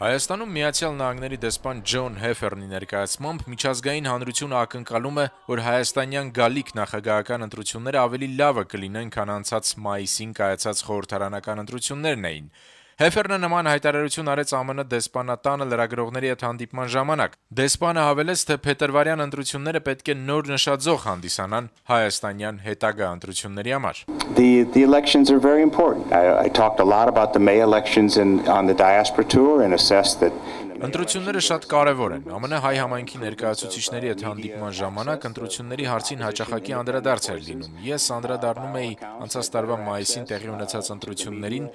Հայաստանում Միացյալ Նահանգների դեսպան Ջոն Հեֆերնի ներկայացմամբ միջազգային հանրությունը ակնկալում է, որ հայաստանյան գալիք նախագահական ընտրությունները ավելի լավը կլինեն, քան անցած մայիսին կայացած խորհրդարանական ընտրություններն էին։ Հեֆերնը նման հայտարարություն արեց ԱՄՆ դեսպանատանը լրագրողների հետ հանդիպման ժամանակ։ Դեսպանը հավելեց, թե փետրվարյան ընտրությունները պետք է նոր նշաձող հանդիսանան հայաստանյան հետագա ընտրությունների համար։ The elections are very important. I talked a lot about the May elections on the diaspora tour and assessed that Ընտրությունները շատ կարևոր են։ ԱՄՆ հայ համայնքի ներկայացուցիչների հետ հանդիպման ժամանակ ընտրությունների հարցին հաճախակի անդրադարձ էր լինում։ Ես անդրադառնում էի անցած տարվա մայիսին տեղի ունեցած ընտրություններին,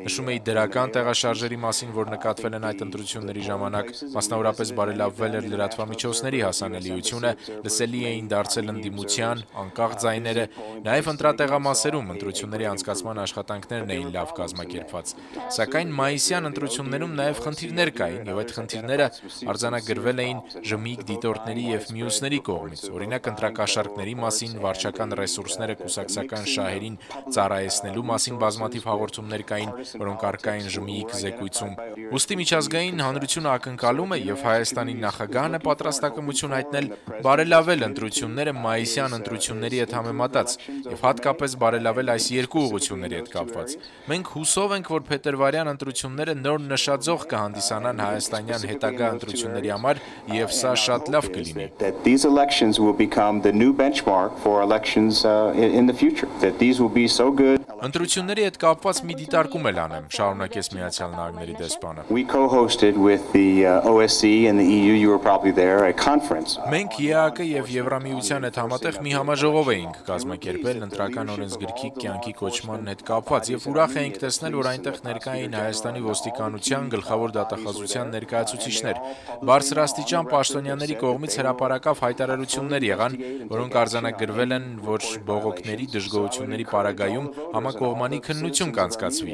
նշում էի դրական տեղաշարժերի մասին, որ նկատվել են այդ ընտրությունների ժամանակ, մասնավորապես բարելավվել էր լրատվամիջոցների հասանելիությունը, լսելի էին դարձել ընդդիմության, անկախ ձայները, նաև ընտրատեղամասերում ընտրությունների անցկացման աշխատանքներն էին լավ կազմակերպված։ Սակայն մայիսյան ընտրություններում նաև խնդիրներ կային, եւ այդ խնդիրները արձանագրվել էին ԺՄԻԳ դիտորդների եւ մյուսների կողմից, օրինակ ընտրակաշառքների մասին, վարչական ռեսուրսները կուսակցական շահերին ծառայեցնելու մասին բազմաթիվ հաղորդումներ կային, որոնք առկա են ԺՄԻԳ զեկույցում։ Ուստի միջազգային հանրությունը ակնկալում է եւ Հայաստանի նախագահն է պատրաստակամություն հայտնել բարելավել ընտրությունները մայիսյան ընտրությունների հետ համեմատած եւ հատկապես բարելավել այս երկու ուղղությունների հետ կապված։ Մենք հուսով ենք, որ փետրվարյան ընտրությունները նոր նշաձող կհանդիսանան Հայաստանյան հետագա ընտրությունների համար եւ սա շատ լավ կլինի։ That these elections will become the new benchmark for elections in the future. That these will be so good. Ընտրությունների հետ կապված մի դիտարկում էլ անեմ, շարունակեց Միացյալ Նահանգների դեսպանը։ We co-hosted with the OSCE and the EU, you were probably there, a conference. Մենք ԵԱԿ-ը եւ Եվրամիության հետ համատեղ մի համաժողով էինք կազմակերպել ընտրական օրենսգրքի կյանքի կոչման հետ կապված եւ ուրախ էինք տեսնել, որ այնտեղ ներկա էին Հայաստանի ոստիկանության գլխավոր դատախազության ներկայացուցիչներ։ Բարձրաստիճան պաշտոնյաների կողմից հրապարակավ հայտարարություններ եղան, որոնք արձանագրվել են, որ բողոքների դժգոհությունների պարագայում համակողմանի քննություն կանցկացվի։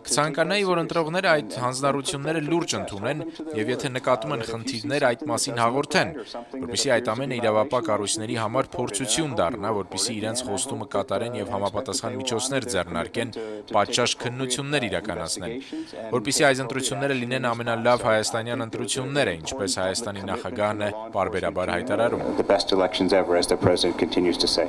Կցանկանայի, որ ընտրողները այդ հանձնառությունները լուրջ ընդունեն եւ եթե նկատում են խնդիրներ, այդ մասին հաղորդեն, որպեսզի այդ ամենը իրավապահ կառույցների համար փորձություն դառնա, որպեսզի իրենց խոստումը կատարեն եւ համապատասխան միջոցներ ձեռնարկեն պատշաճ քննություններ իրականացնեն, որպեսզի այս ընտրությունները լինեն ամենալավ հայաստանյան ընտրությունները, ինչպես Հայաստանի նախագահն է պարբերաբար հայտարարում։ The best elections ever, as the president continues to say.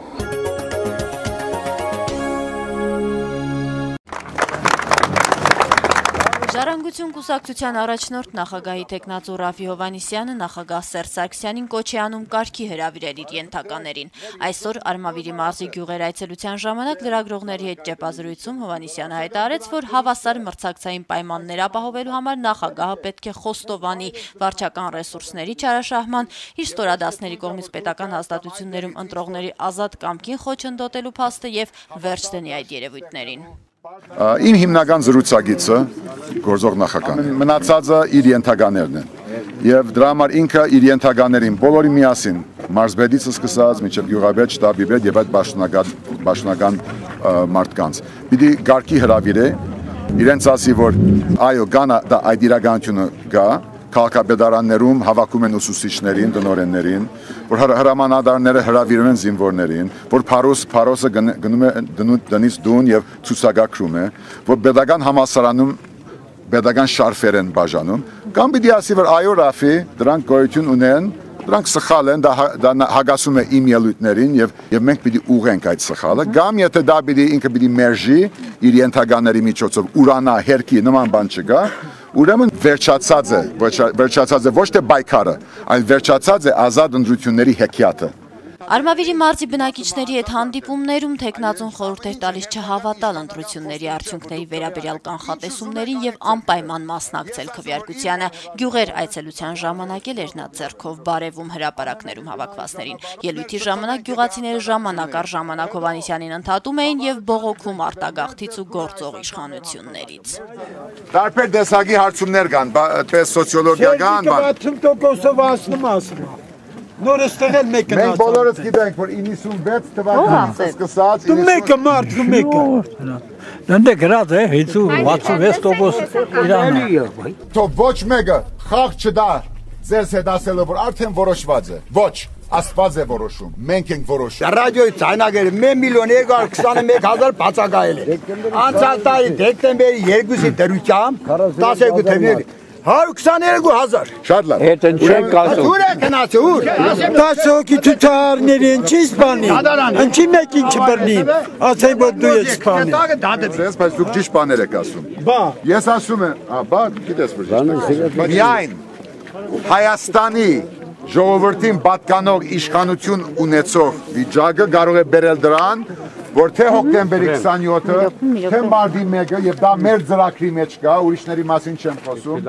Ժառանգություն կուսակցության առաջնորդ նախագահի տեխնացու Ռաֆի Հովհաննիսյանը նախագահ Սերժ Սարգսյանին կոչ է անում կարգի հրավիրել իր ենթականերին։ Այսօր Արմավիրի մարզի գյուղեր այցելության ժամանակ լրագրողների հետ ճեպազրույցում Հովհաննիսյանը հայտարարեց, որ հավասար մրցակցային պայմաններ ապահովելու համար նախագահը պետք է խոստովանի վարչական ռեսուրսների չարաշահման, իր ստորադասների կողմից պետական հաստատություններում ընտրողների ազատ կամքին խոչընդոտելու փաստը եւ վերջ դնի այդ երևույթներին։ Իմ հիմնական զրուցակիցը գործող նախագահն է, մնացածը իր ենթականերն են եւ դրա համար ինքը իր ենթականերին բոլորի միասին մարզբեդից սկսած մինչեւ գյուղաբեդ, շտաբի բեդ եւ այդ պաշտոնական մարդկանց պիտի գարկի հրավիրե իրենց ասի որ այո գանա դա այդ իրականությունը գա քաղաքապետարաններում հավաքում են ուսուցիչներին, տնօրեններին, որ հրամանատարները հրավիրում են զինվորներին, որ փարոսը գնում է դնից դուն եւ ցուցակագրում է, որ pedagogan համալսարանում pedagogan շարֆեր են բաժանում, կամ պիտի ասի որ այո Ռաֆի, դրանք գոյություն ունեն, դրանք սխալ են, դա հագասում է իմ ելույթներին եւ մենք պիտի ուղենք այդ սխալը, կամ եթե դա պիտի ինքը պիտի մերժի իր ենթակաների միջոցով ուրանա հերքի նման բան չկա Ուրեմն վերջացած է ոչ թե բայկարը, այլ վերջացած է ազատ ընտրությունների հեքիաթը։ Արմավիրի մարզի բնակիչների հետ հանդիպումներում տեխնացուն խորհուրդ էր տալիս չհավատալ ընտրությունների արդյունքների վերաբերյալ կանխատեսումներին եւ անպայման մասնակցել քվեարկությանը։ Գյուղեր այցելության ժամանակ էլ էր նա ձեռքով բարևում հրապարակներում հավաքվածներին։ Ելույթի ժամանակ գյուղացիները ժամանակ առ ժամանակ Հովհաննիսյանին ընդհատում էին եւ բողոքում արտագաղթից ու գործող իշխանություններից։ Տարբեր տեսակի հարցումներ կան, այդպես սոցիոլոգիական բան։ Նորը ստեղել մեկը Մենք բոլորս գիտենք, որ 96 թվականից սկսած Դու մեկը մարդ, դու մեկը Դե գրած է 66% Իրանը Թող ոչ մեկը խաղ չդա ձեզ հետ ասելով, որ արդեն որոշված է Ոչ, Աստված է որոշում, մենք ենք որոշում Ռադիոյի ցայնագերը 1 միլիոն 221,000 բացակայել է Անցած տարի դեկտեմբերի 2-ի դրությամբ 12 թվականին 122,000 Շատ լավ։ Հետ են չենք ասում։ Ուր է գնաց ուր 10 հոգի ցուցարների են չի սպանի։ Ինչի մեկին չբռնին։ Ասեն որ դու ես սպանի։ Ձեզ բայց դուք ճիշտ բաներ եք ասում։ Բա Ես ասում եմ, բա գիտես որ։ Միայն Հայաստանի ժողովրդին պատկանող իշխանություն ունեցող վիճակը կարող է բերել դրան, որ թե հոկտեմբերի 27-ը, թե մարտի 1-ը, եւ դա մեր ծրագրի մեջ կա, ուրիշների մասին չեմ խոսում,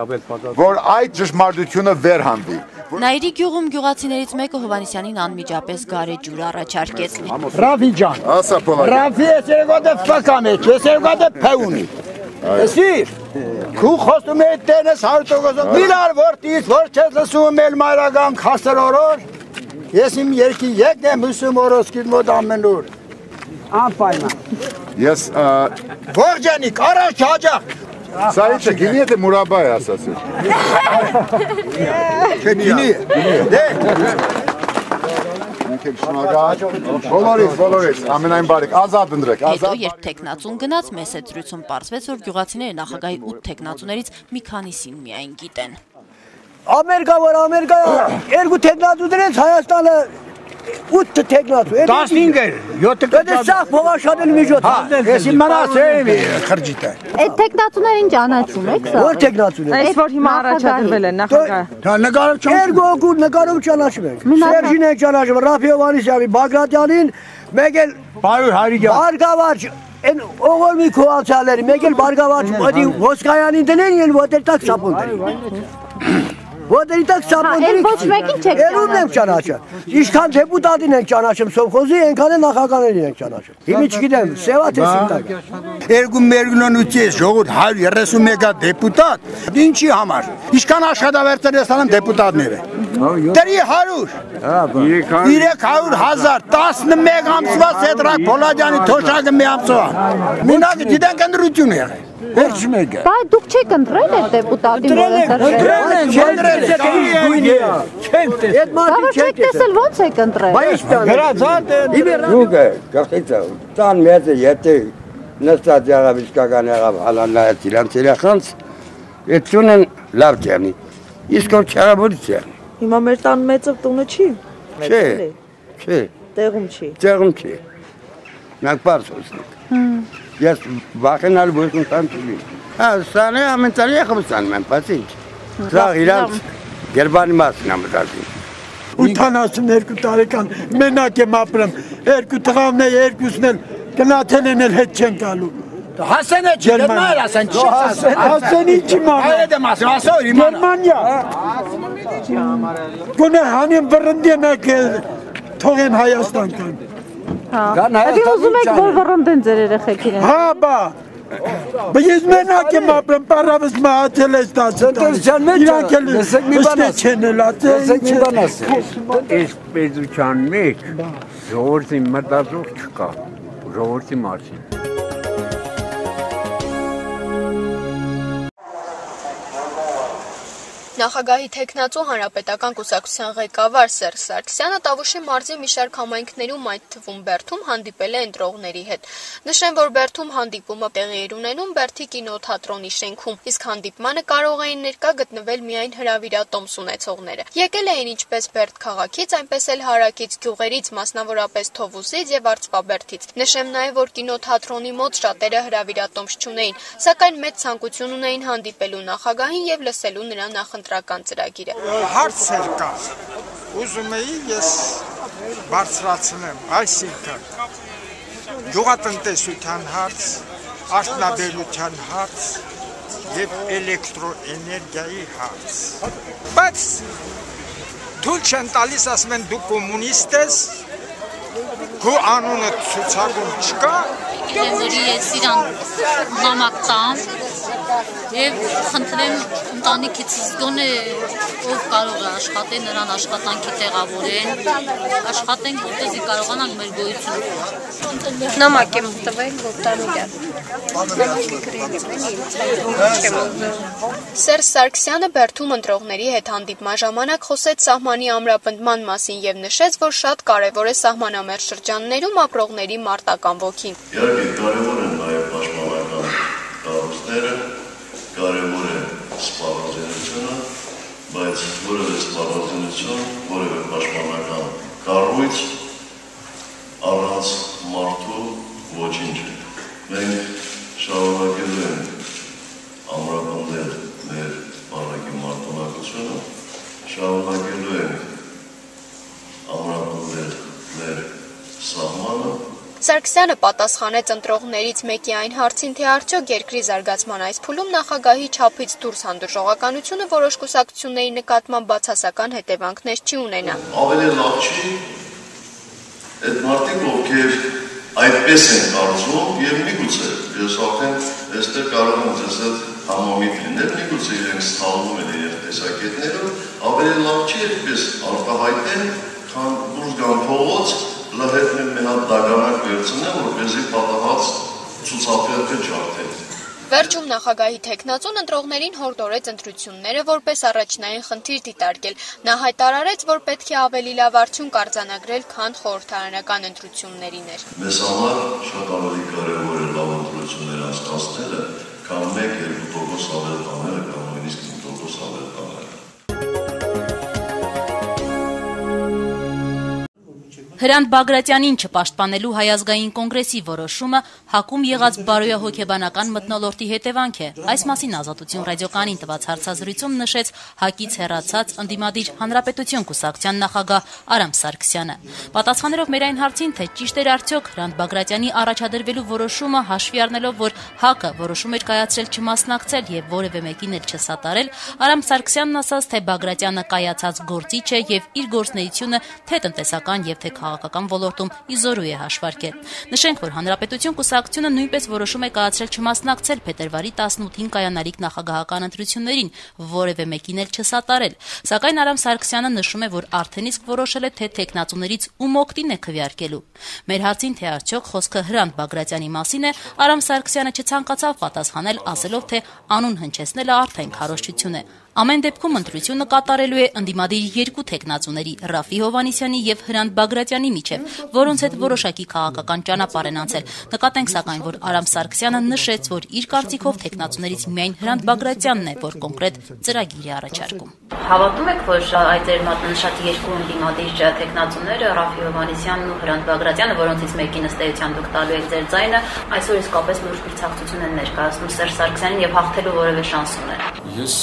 որ այդ ճշմարտությունը վերհանվի։ Նաիրի գյուղում գյուղացիներից մեկը Հովհաննիսյանին անմիջապես գարեջուր առաջարկեց։ Ռաֆի ջան Ասա փոլա։ Ռաֆի երգոդը ֆակամե ես երգոդը փեունի Էսիր քու խոսում է տենես 100% միլար որտից որ չես լսում էլ մայրական քասերորոր ես իմ երկի եկն եմ հուսում օրոսկի մոտ ամենուր անպայման Ես Ողջանիկ առաջ հաջախ Սա չէ, գինի է մուրաբա է ասացի։ Գինի դե Բոլորից, ամենայն բարիք, ազատ ընդրեք, Հետո երբ տեխնացուն գնաց, մեծ զրույցում պարզվեց, որ գյուղացիները նախագահի 8 տեխնացուներից մի քանիսին միայն գիտեն։ Ամերիկա երկու տեխնացու դրեց Հայաստանը 8 տեխնացու 15 էր 7 Դա սա փոխաշատել միջոց ես իմ մնաց եմ խրճիտը Այդ տեխնացուներին ճանաչում եք սա։ Որ տեխնացուն է Այս որ հիմա առաջադրվել են նախագահ։ դա նկարը չեմ Երկու օգուտ նկարով ճանաչում ենք Սերժին ենք ճանաչում Ռաֆի Հովհաննիսյանի Բագրատյանին մեկ էլ Բարույր Հարիգյան Բարգավաճ Են օղորմի քոացալերի մեկ էլ Բարգավաճ մտի Ոսկայանին դնեն ել ոդեր տակ սապոն դրի Ոդերի տակ սապոն դրի ոչ մեկին չեք Երում եմ ճանաչում Ինչքան դեպուտատին ենք ճանաչում սովխոզի այնքան էլ նախագահներին ենք ճանաչում Հիմի չգիտեմ սևա թե սինտակ Երկու մերգնոնուց ժողովուրդ 131 դեպուտատ ինչի համար Ինչքան աշխատավարձեր ես անում դեպուտատները Դրի 100 300,000 11 ամսվա Սեդրակ Փոլադյանի թոշակը մի ամսվա Մինակ դիտենք ընդրություն եղել Վերջ մեկը Բայց դուք չեք ընտրել այդ դեպուտատին Այդ մարդիկ չեք տեսել ոնց եք ընտրել Դուքը գախիցա տան մեծը եթե նստած եղավ իսկական եղավ հալանայած իրանց երախանց այդ տունն լավ ջանի իսկ որ չարաբուրից է Հիմա մեր տան մեծը տունը չի Չէ Տեղում չի Տեղում չի Մենք պարսոսնիկ Ես վախենալ ոյքուն տան չլի Սանը ամեն տարի եղում սանում եմ պաց ինչ Սա իրանց գերբանի մասն ամրազին 82 տարեկան մենակ եմ ապրեմ երկու տղամն է երկուսն էլ գնացել են էլ հետ չեն գալու Հասենը չի դմար ասեն չի Հասենի չի մանա Այդ եմ ասում ասոր իմանա Գերմանիա Գոնե հանեմ վռնդեն եք թողեն Հայաստան կան Դե ուզում եք որ վռնդեն ձեր երեխեքին Հա բա Բայց մենակ եմ ապրեմ պարավս մահացել ես 10 Իրանք էլ ուստե չեն Լսեք մի բան ասել Այս պետության մեջ ժողովրդի մտածող չկա ժողովրդի մասին Նախագահի թեկնածու հանրապետական կուսակցության ղեկավար Սերժ Սարգսյանը Տավուշի մարզի մի շարք համայնքներում, այդ թվում Բերդում, հանդիպել է ընտրողների հետ։ Նշեմ, որ Բերդում հանդիպումը տեղի էր ունենում Բերդի կինոթատրոնի շենքում, իսկ հանդիպմանը կարող էին ներկա գտնվել միայն հրավիրատոմս ունեցողները։ Եկել էին ինչպես Բերդ քաղաքից, այնպես էլ հարակից գյուղերից, մասնավորապես Թովուսից եւ Արծվաբերդից։ Նշեմ նաեւ, որ կինոթատրոնի մոտ շատերը հրավիրատոմս չունեին, սակայն մեծ ցանկություն ունեին հանդիպելու նախագահին եւ լսելու նրա նախընտրական ծրագիրը։ Հարցեր կա։ Ուզում էի ես բարձրացնեմ, այսինքն գյուղատնտեսության հարց, արդյունաբերության հարց եւ էլեկտրոէներգիայի հարց։ Բայց դու չեն տալիս, ասում են դու կոմունիստ ես, քո անունը ցուցակում չկա։ Որ ես իրան նամակ տամ եւ խնդրեմ ընտանիքից գոնե ով կարող է աշխատել նրան աշխատանքի տեղավորեն աշխատենք որտեղի կարողանանք մեր գոյությունը Նամակ եմ տվել Գոտարուդյան Սերժ Սարգսյանը Բերդում ընտրողների հետ հանդիպման ժամանակ խոսեց սահմանի ամրապնդման մասին եւ նշեց, որ շատ կարեւոր է սահմանամերձ շրջաններում ապրողների մարտական ոգին Իհարկե կարևոր են նաև պաշտպանական կառույցները, կարևոր է սպառազինությունը որևէ սպառազինություն, որևէ պաշտպանական կառույց առանց մարդու ոչինչ է։ Մենք շարունակելու ենք ամրապնդել մեր բանակի մարտունակությունը, շարունակելու ենք ամրապնդել մեր սահմանը։ Սարգսյանը պատասխանեց ընտրողներից մեկի այն հարցին, թե արդյոք երկրի զարգացման այս փուլում նախագահի չափից դուրս հանդուրժողականությունը որոշ կուսակցությունների նկատմամբ բացասական հետևանքներ չի ունենա։ Ավելի լավ չի այդ մարդիկ, ովքեր այդպես են կարծում եւ միգուցե ես արդեն այստեղ կարող եմ ձեզ հետ համամիտ լինել, միգուցե իրենք սխալվում են իրենց տեսակետներով, ավելի լավ չի այդպես արտահայտեն, քան դուրս գան փողոց լահետն մի հատ դագանակ վերցնեն, որպեսզի պատահած ցուցափեղկը ջարդեն։ Վերջում նախագահի թեկնածուն ընտրողներին հորդորեց ընտրությունները որպես առաջնային խնդիր դիտարկել։ Նա հայտարարեց, որ պետք է ավելի լավ արդյունք արձանագրել, քան խորհրդարանական ընտրություններին էր։ Մեզ համար շատ ավելի կարևոր է լավ ընտրություններ անցկացնելը, քան 1-2% ավել տանելը կամ նույնիսկ 5% ավել տանելը։ Հրանտ Բագրատյանին չպաշտպանելու Հայ ազգային կոնգրեսի որոշումը հակում եղած բարոյահոգեբանական մթնոլորտի հետևանք է։ Այս մասին Ազատություն ռադիոկայանին տված հարցազրույցում նշեց ՀԱԿ-ից հեռացած ընդդիմադիր Հանրապետություն կուսակցության նախագահ Արամ Սարգսյանը։ Պատասխանելով մեր այն հարցին, թե ճիշտ էր արդյոք Հրանտ Բագրատյանի առաջադրվելու որոշումը հաշվի առնելով, որ ՀԱԿ-ը որոշում էր կայացրել չմասնակցել եւ որևէ մեկին էլ չսատարել, Արամ Սարգսյանն ասաց, թե Բագրատյանը կայացած գործիչ է եւ իր գործունեությունը թե տնտեսական եւ թե քաղաքական ոլորտում իզորու է հաշվարկել։ Նշենք, որ Հանրապետություն կուսակցությունը նույնպես որոշում է կայացրել չմասնակցել փետրվարի 18-ին կայանալիք նախագահական ընտրություններին, որևէ մեկին էլ չսատարել։ Սակայն Արամ Սարգսյանը նշում է, որ արդեն իսկ որոշել է, թե թեկնածուներից ում օգտին է քվեարկելու։ Մեր հարցին, թե արդյոք խոսքը Հրանտ Բագրատյանի մասին է, Արամ Սարգսյանը չցանկացավ պատասխանել, ասելով, թե անուն հնչեցնելը արդեն քարոզչություն է։ Ամեն դեպքում ընտրությունը կատարելու է ընդդիմադիր երկու թեկնածուների՝ Ռաֆի Հովհաննիսյանի եւ Հրանտ Բագրատյանի միջեւ, որոնց հետ որոշակի քաղաքական ճանապարհ են անցել։ Նկատենք սակայն, որ Արամ Սարգսյանը նշեց, որ իր կարծիքով թեկնածուներից միայն Հրանտ Բագրատյանն է, որ կոնկրետ ծրագիր է առաջարկում։ Հավատում եք, որ այդ ձեր մատնանշած երկու ընդդիմադիր թեկնածուները Ռաֆի Հովհաննիսյանն ու Հրանտ Բագրատյանը, որոնցից մեկին ըստ էության դուք տալու եք ձեր ձայնը, այսօր իսկապես լուրջ փորձակցություն են ներկայացնում Սերժ Սարգսյանին եւ հաղթելու որևէ շանս ունեն։ Ես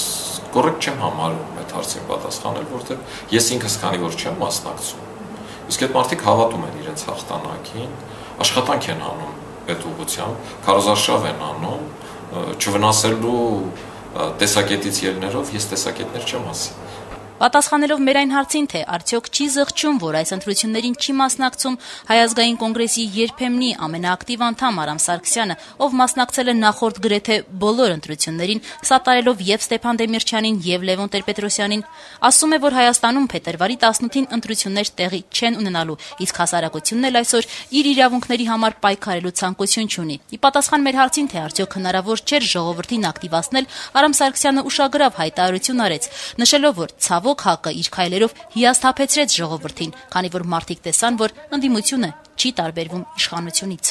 կոռեկտ չեմ համարում այդ հարցին պատասխանել, որտեղ ես ինքս քանի որ չեմ մասնակցում։ Իսկ այդ մարդիկ հավատում են իրենց հաղթանակին, աշխատանք են անում այդ ուղղությամբ, քարոզարշավ են անում, չվնասելու տեսակետից ելներով ես տեսակետներ չեմ ասի։ Պատասխանելով մեր այն հարցին, թե արդյոք չի զղջում, որ այս ընտրություններին չի մասնակցում Հայ ազգային կոնգրեսի երբեմնի ամենաակտիվ անդամ Արամ Սարգսյանը, ով մասնակցել է նախորդ գրեթե բոլոր ընտրություններին, սատարելով եւ Ստեփան Դեմիրճյանին եւ Լևոն Տեր-Պետրոսյանին, ասում է, որ Հայաստանում փետրվարի 18-ին ընտրություններ տեղի չեն ունենալու, իսկ հասարակությունն էլ այսօր իր իրավունքների համար պայքարելու ցանկություն չունի։ Ի պատասխան մեր հարցին, թե արդյոք հնարավոր չէր ժողովրդին ակտիվացնել, Արամ Սարգսյանը ուշագրավ հայտարարություն արեց, նշելով, որ ցավոք ՀԱԿ-ը իր քայլերով հիասթափեցրեց ժողովրդին, քանի որ մարդիկ տեսան, որ ընդդիմությունը չի տարբերվում իշխանությունից։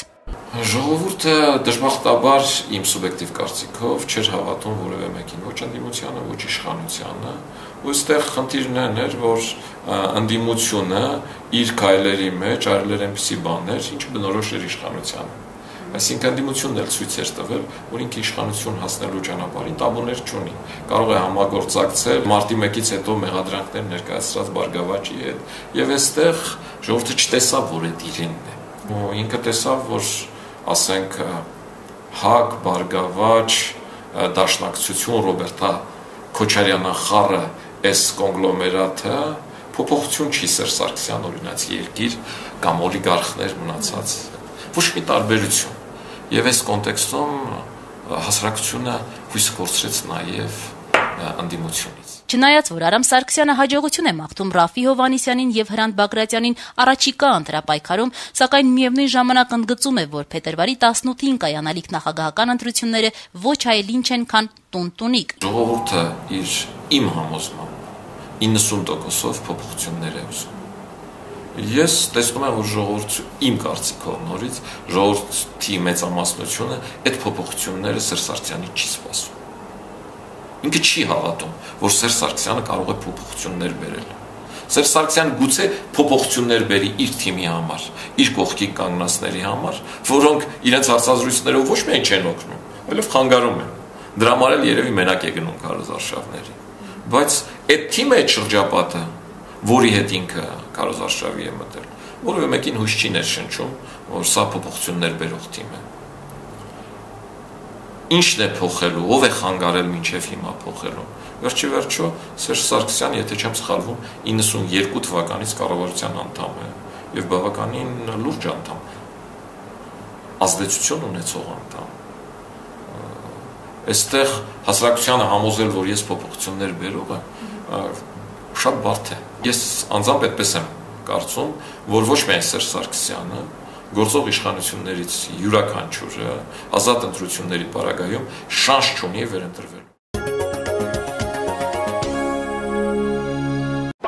Ժողովուրդը դժբախտաբար իմ սուբյեկտիվ կարծիքով չէր հավատում որևէ մեկին, ոչ ընդդիմությանը, ոչ իշխանությանը, ու այստեղ խնդիրն էր, որ ընդդիմությունը իր քայլերի մեջ արել էր այնպիսի բաներ, ինչը բնորոշ էր իշխանությանը։ Այսինքն ընդդիմությունն էլ ցույց էր տվել, որ ինքը իշխանություն հասնելու ճանապարհին տաբուներ չունի։ Կարող է համագործակցել մարտի 1-ից հետո մեղադրանքներ ներկայացրած Բարգավաճի հետ, եւ այստեղ ժողովուրդը չտեսավ, որ այդ իրենն է։ Ու ինքը տեսավ, որ ասենք ՀԱԿ, Բարգավաճ, Դաշնակցություն, Ռոբերտա Քոչարյանը այս կոնգլոմերատը փոփոխություն չի Սերժ Սարգսյան օրինաց երկիր կամ օլիգարխներ մնացած։ Ոչ մի տարբերություն։ Եվ այս կոնտեքստում հասարակությունը հույս կորցրեց նաև ընդդիմությունից։ Չնայած, որ Արամ Սարգսյանը հաջողություն է մաղթում Ռաֆի Հովհաննիսյանին եւ Հրանտ Բագրատյանին առաջիկա ընտրապայքարում, սակայն միևնույն ժամանակ ընդգծում է, որ փետրվարի 18-ին կայանալիք նախագահական ընտրությունները ոչ այլ ինչ են, քան տուն-տունիկ։ Ժողովուրդը իմ համոզմամբ 90%-ով փոփոխություններ է ուզում։ Ես տեսնում եմ, որ ժողովուրդը իմ կարծիքով նորից ժողովրդի մեծամասնությունը այդ փոփոխությունները Սերժ Սարգսյանի չի սպասում։ Ինքը չի հավատում, որ Սերժ Սարգսյանը կարող է փոփոխություններ բերել։ Սերժ Սարգսյանը գուցե փոփոխություններ բերի իր թիմի համար, իր կողքի կանգնածների համար, որոնք իրենց հարցազրույցներով ոչ միայն չեն օգնում, այլև խանգարում են։ Դրա համար էլ երևի մենակ է գնում քարոզարշավների։ Բայց այդ թիմը, այդ շրջապատը, որի հետ ինքը քարոզարշավի է մտել, որևէ մեկին հույս չի ներշնչում, որ սա փոփոխություններ բերող թիմ է։ Ինչն է փոխելու, ով է խանգարել մինչև հիմա փոխելու։ Վերջիվերջո Սերժ Սարգսյանը, եթե չեմ սխալվում, 92 թվականից կառավարության անդամ է եւ բավականին լուրջ անդամ, ազդեցություն ունեցող անդամ։ Այստեղ հասարակությանը համոզել, որ ես փոփոխություններ բերող եմ, շատ բարդ է։ Ես անձամբ այդպես եմ կարծում, որ ոչ միայն Սերժ Սարգսյանը, գործող իշխանություններից յուրաքանչյուրը ազատ ընտրությունների պարագայում շանս չունի վերընտրվել։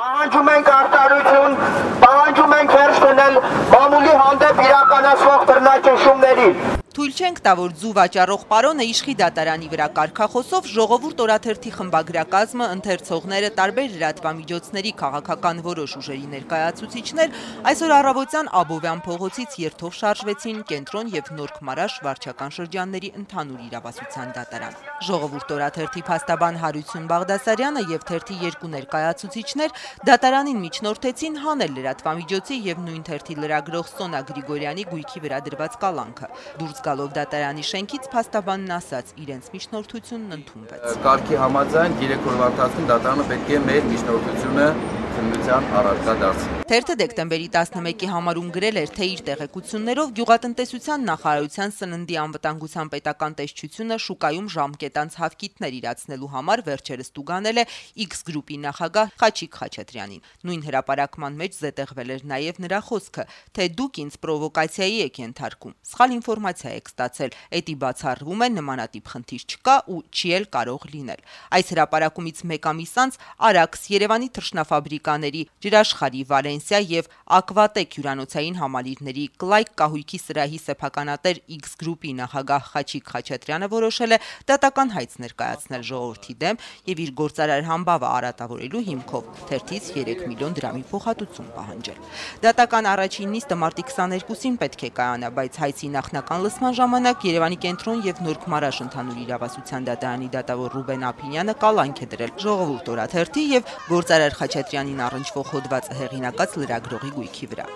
Պահանջում ենք արտարություն, պահանջում ենք վերջ դնել մամուլի հանդեպ իրականացվող բռնաճնշումներին։ Թույլ չենք տա, որ ձու վաճառող պարոնը իշխի դատարանի վրա կարգախոսով ժողովուրդ օրաթերթի խմբագրակազմը, ընթերցողները, տարբեր լրատվամիջոցների քաղաքական որոշ ուժերի ներկայացուցիչներ այսօր առավոտյան Աբովյան փողոցից երթով շարժվեցին Կենտրոն եւ Նորք Մարաշ վարչական շրջանների ընդհանուր իրավասության դատարան։ Ժողովուրդ օրաթերթի փաստաբան Հարություն Բաղդասարյանը եւ թերթի երկու ներկայացուցիչներ դատարանին միջնորդեցին հանել լրատվամիջոցի եւ նույն թերթի լրագրող Սոնա Գրիգորյանի գույքի վրա դրված կալանքը։ Դուրս գալով դատարանի շենքից փաստաբանն ասաց, իրենց միջնորդությունն ընդունվեց։ Կարգի համաձայն 3 օրվա ընթացքում դատարանը պետք է մեր միջնորդությունը քննության առարկա դարձնել։ Թերթը դեկտեմբերի 11-ի համարում գրել էր, թե իր տեղեկություններով գյուղատնտեսության նախարարության սննդի անվտանգության պետական տեսչությունը շուկայում ժամկետանց հավկիթներ իրացնելու համար վերջերս տուգանել է X գրուպի նախագահ Խաչիկ Խաչատրյանին։ Նույն հրապարակման մեջ զետեղվել էր նաև նրա խոսքը, թե դուք ինձ պրովոկացիայի եք ենթարկում։ Սխալ ինֆորմացիա եք ստացել, էդի բացառվում է նմանատիպ խնդիր չկա ու չի էլ կարող լինել։ Այս հրապարակումից մեկ ամիս անց Արաքս Երևանի թռչնաֆաբրիկաների Ջրաշխարհի Վալենսիա եւ Ակվատեկ հյուրանոցային համալիրների Կլայք կահույքի սրահի սեփականատեր X գրուպի նախագահ Խաչիկ Խաչատրյանը որոշել է դատական հայց ներկայացնել ժողովրդի դեմ եւ իր գործարար համբավը արատավորելու հիմքով թերթից 3 միլիոն դրամի փոխհատուցում պահանջել։ Դատական առաջին նիստը մարտի 22-ին պետք է կայանա, բայց հայցի նախնական լսման ժամանակ Երևանի Կենտրոն եւ Նորք Մարաշ ընդհանուր իրավասության դատարանի դատավոր Ռուբեն Ափինյանը կալանք է դրել ժողովուրդ օրաթերթի եւ գործարար Խաչատրյանին առնչվող հոդվածը հեղինակած լրագրողի գույքի վրա։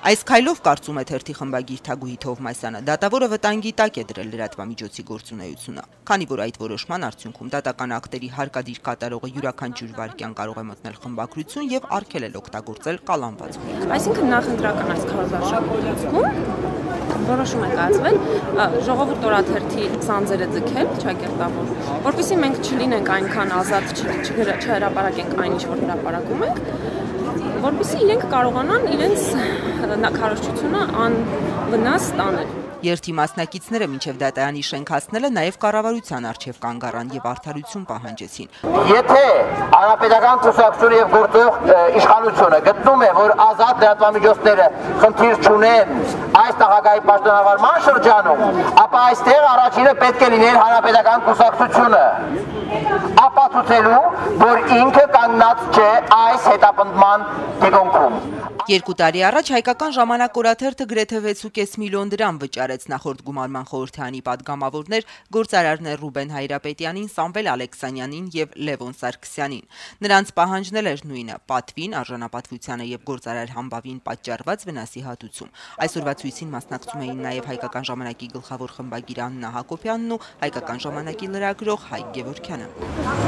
Այս քայլով, կարծում է թերթի խմբագիր Թագուհի Թովմասյանը, դատավորը վտանգի տակ է դրել լրատվամիջոցի գործունեությունը, քանի որ այդ որոշման արդյունքում դատական ակտերի հարկադիր կատարողը յուրաքանչյուր վայրկյան կարող է մտնել խմբագրություն եւ արգելել օգտագործել կալանված գույք։ Այսինքն նախընտրական այս քարոզարշավի ընթացքում որոշում է կայացվել ժողովուրդ օրաթերթի ցանցերը ձգել ճակերտավոր, որովհետեւ մենք չլինենք այնքան ազատ, չհրապարակենք այն ինչ որ հրապարակում ենք, որովհետեւ իրենք կարողանան իրենց քարոզչությունը անվնաս ստանել։ Երթի մասնակիցները մինչև դատարանի շենք հասնելը նաև կառավարության առջև կանգ առան եւ արդարություն պահանջեցին։ Եթե հանրապետական կուսակցությունը եւ գործող իշխանությունը գտնում է, որ ազատ լրատվամիջոցները խնդիր չունեն այս նախագահի պաշտոնավարման շրջանում, ապա այստեղ առաջինը պետք է լիներ հանրապետական կուսակցությունը, ապացուցելու, որ ինքը կանգնած չէ այս հետապնդման դեպքում։ 2 տարի առաջ հայկական ժամանակ օրաթերթը գրեթե 6.5 միլիոն դրամ վճարեց նախորդ գումարման խորհրդարանի պատգամավորներ գործարարներ Ռուբեն Հայրապետյանին, Սամվել Ալեքսանյանին եւ Լևոն Սարգսյանին։ Նրանց պահանջնել էր նույնը՝ պատվին, արժանապատվությանը եւ գործարար համբավին պատճառված վնասի հատուցում։ Այսօրվա ցույցին մասնակցում էին նաեւ հայկական ժամանակի գլխավոր խմբագիր Աննա Հակոբյանն ու հայկական ժամանակի լրագրող Հայկ Գևորգյանը։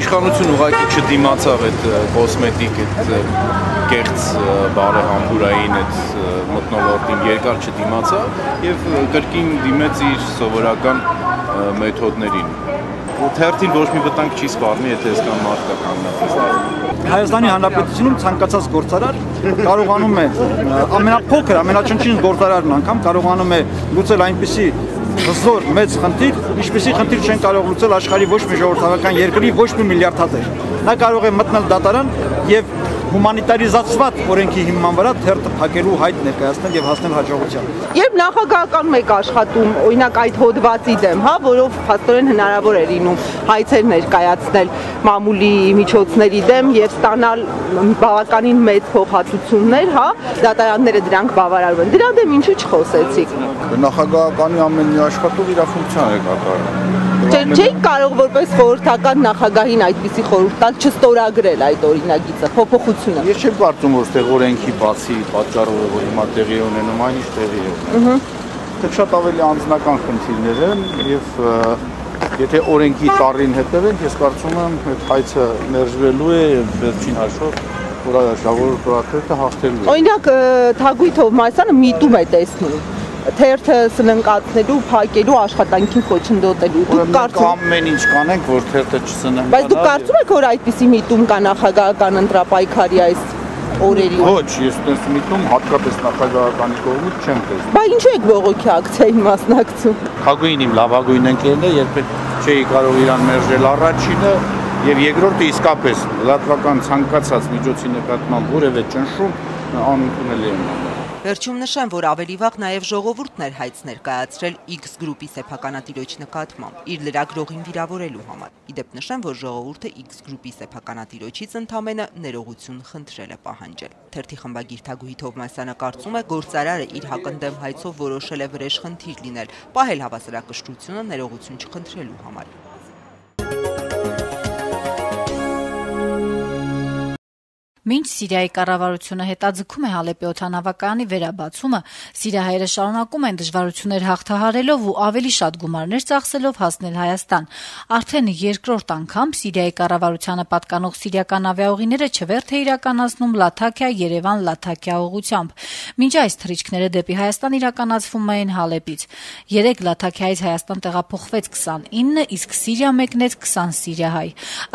Իշխանությունը ուղղակի չդիմացավ այդ կոսմետիկ, այդ կեղծ բարեհամբուրային այդ մթնոլորտին երկար չդիմացավ եւ կրկին դիմեց իր սովորական մեթոդներին։ Թերթին ոչ մի վտանգ չի սպառնի, եթե այսքան մարդ կա կանգնած։ Հայաստանի Հանրապետությունում ցանկացած գործարար կարողանում է ամենափոքր, ամենաչնչին գործարարն անգամ կարողանում է լուծել այնպիսի հզոր մեծ խնդիր, ինչպեսի խնդիր չեն կարող լուծել աշխարհի ոչ մի ժողովրդական երկրի ոչ մի միլիարդատեր։ Նա կարող է մտնել դատարան եւ հումանիտարիզացված օրենքի հիման վրա թերթը փակելու հայտ ներկայացնել եւ հասնել հաջողության։ Երբ նախագահական եք աշխատում, օրինակ այդ հոդվածի դեմ, հա, որով փաստորեն հնարավոր էր լինում հայցեր ներկայացնել մամուլի միջոցների դեմ եւ ստանալ բավականին մեծ փոխհատուցումներ, հա, դատարանները դրանք բավարարում են։ Դրա դեմ ինչու չխոսեցիք։ Նախագահականի ամեն մի աշխատող իր ֆունկցիան է կատարում։ Չէի կարող որպես խորհրդական նախագահին այդպիսի խորհուրդ տալ չստորագրել այդ օրինագիծը, փոփոխությունը։ Ես չեմ կարծում, որ այդտեղ օրենքի բացի պատճառով է, որ հիմա տեղի ունենում, այնիշ տեղի է ունենում։ Դա շատ ավելի անձնական խնդիրներ են եւ եթե օրենքի տառին հետևենք, ես կարծում եմ այդ հայցը մերժվելու է եւ վերջին հաշվով որոշավոր պրոյեկտը հաղթելու է։ Օրինակ Թագուհի Թովմասյանը միտում է տեսնում թերթը սննկացնելու, փակելու, աշխատանքին խոչընդոտելու։ Դուք կարծում ամեն ինչ կանենք, որ թերթը չսննկա։ Բայց դուք կարծում եք, որ այդպիսի միտում կա նախագահական ընտրապայքարի այս օրերին։ Ոչ, ես այս միտում հատկապես նախագահականի կողմից չեմ տեսնում։ Բայց ինչու եք բողոքի ակցիային մասնակցում։ Թագուհին իմ լավագույն ընկերն է, երբեք չէի կարող իրան մերժել առաջինը եւ երկրորդը իսկապես լրատվական ցանկացած միջոցի նկատմամբ որևէ ճնշում անընդունելի է։ Վերջում նշեմ, որ ավելի վաղ նաև ժողովուրդն էր հայց ներկայացրել X գրուպի սեփականատիրոջ նկատմամբ, իր լրագրողին վիրավորելու համար։ Իդեպ նշեմ, որ ժողովուրդը X գրուպի սեփականատիրոջից ընդամենը ներողություն խնդրել է պահանջել։ Թերթի խմբագիր Թագուհի Թովմասյանը կարծում է, գործարարը իր հակընդդեմ հայցով որոշել է վրեժ խնդիր լինել, պահել հավասարակշռությունը ներողություն չխնդրելու համար։ Մինչ Սիրիայի կառավարությունը հետաձգում է Հալեպի օդանավակայանի վերաբացումը, սիրիահայերը շարունակում են դժվարություններ հաղթահարելով ու ավելի շատ գումարներ ծախսելով հասնել Հայաստան։ Արդեն երկրորդ անգամ Սիրիայի կառավարությանը պատկանող սիրիական ավիաուղիները չվերթ է իրականացնում Լաթաքիա-Երևան-Լաթաքիա ուղղությամբ։ Մինչ այս թռիչքները դեպի Հայաստան իրականացվում էին Հալեպից։ 3 Լաթաքիայից Հայաստան տեղափոխվեց 29, իսկ Սիրիա մեկնեց 20 սիրիահայ։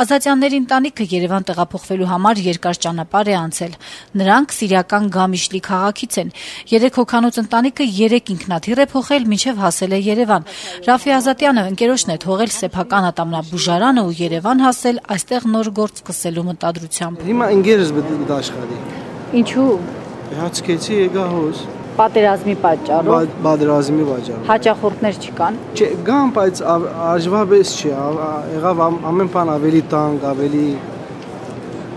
Ազատյանների ընտանիքը Երևան տեղափոխվելու համար երկար ճանապարհ է անցել։ Նրանք սիրիական Գամիշլի քաղաքից են։ 3 հոգանոց ընտանիքը 3 ինքնաթիռ է փոխել, մինչև հասել է Երևան։ Ռաֆի Ազատյանը ընկերոջն է թողել սեփական ատամնաբուժարանը ու Երևան հասել այստեղ նոր գործ սկսելու մտադրությամբ։ Հիմա ընկերս բդաշխարի։ Ինչու։ Հացկեցի եկա հոս։ Պատերազմի պատճառով։ Պատերազմի պատճառով։ Հաճախորդներ չկան։ Չէ, գան, բայց աջվաբես չի, եղավ ամեն բան ավելի տանկ, ավելի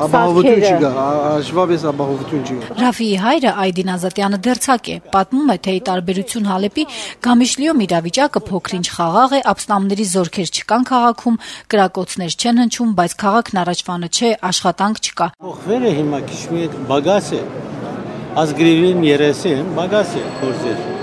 ապահովություն չկա, աջվաբես ապահովություն չկա։ Ռաֆիի հայրը Այդին Ազատյանը դերձակ է, պատմում է, թե ի տարբերություն Հալեպի Գամիշլիում իրավիճակը փոքր-ինչ խաղաղ է, ապստամբների զորքեր չկան քաղաքում, կրակոցներ չեն հնչում, բայց քաղաքն առաջվանը չէ, աշխատանք չկա։ Փոխվել է հիմա քիչ մի բագաս է, ազգրիվին 30 բագաս է գործեր։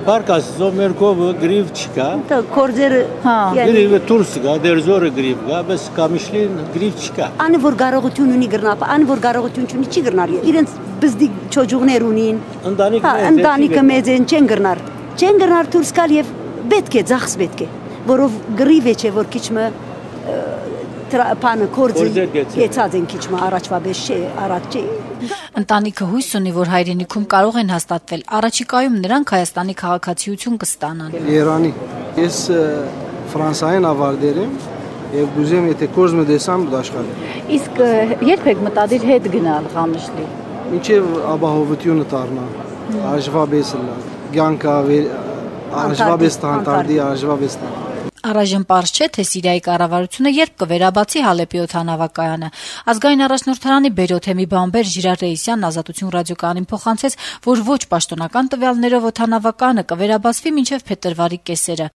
Բարկաս զոմերկովը գրիվ չկա։ Կորձերը, հա։ Գրիվը դուրս գա, դերզորը գրիվ գա, բայց Գամիշլին գրիվ չկա։ Անը որ կարողություն ունի գրնապ, անը որ կարողություն չունի չի գրնար։ Իրենց բզդի չոջուղներ ունին։ Ընտանիքը մեծ են չեն գրնար։ Չեն գրնար դուրս գալ եւ պետք է ծախս պետք է, որով գրիվ է չէ որ քիչը Պանը կորձը եծած են քիչ առաջվա բես չէ, առաջ չէ։ Ընտանիքը հույս ունի, որ հայրենիքում կարող են հաստատվել։ Առաջիկայում նրանք Հայաստանի քաղաքացիություն կստանան։ Երանի։ Ես Ֆրանսիայեն ավարտել եմ եւ գուզեմ եթե կորզը դեսամ դաշխալ։ Իսկ երբ եք մտադիր հետ գնալ Գամիշլի։ Մինչեւ ապահովությունը դառնա։ Աջվաբեսը լա։ Գյանկա աջվաբես տանտարդի աջվաբես տան։ Առայժմ պարզ չէ, թե Սիրիայի կառավարությունը երբ կվերաբացի Հալեպի օդանավակայանը։ Ազգային առաջնորդարանի բերոթեմի բամբեր Ժիրար Ռեյսյանն Ազատություն ռադիոկայանին փոխանցեց, որ ոչ պաշտոնական տվյալներով օդանավակայանը կվերաբացվի մինչև փետրվարի կեսերը։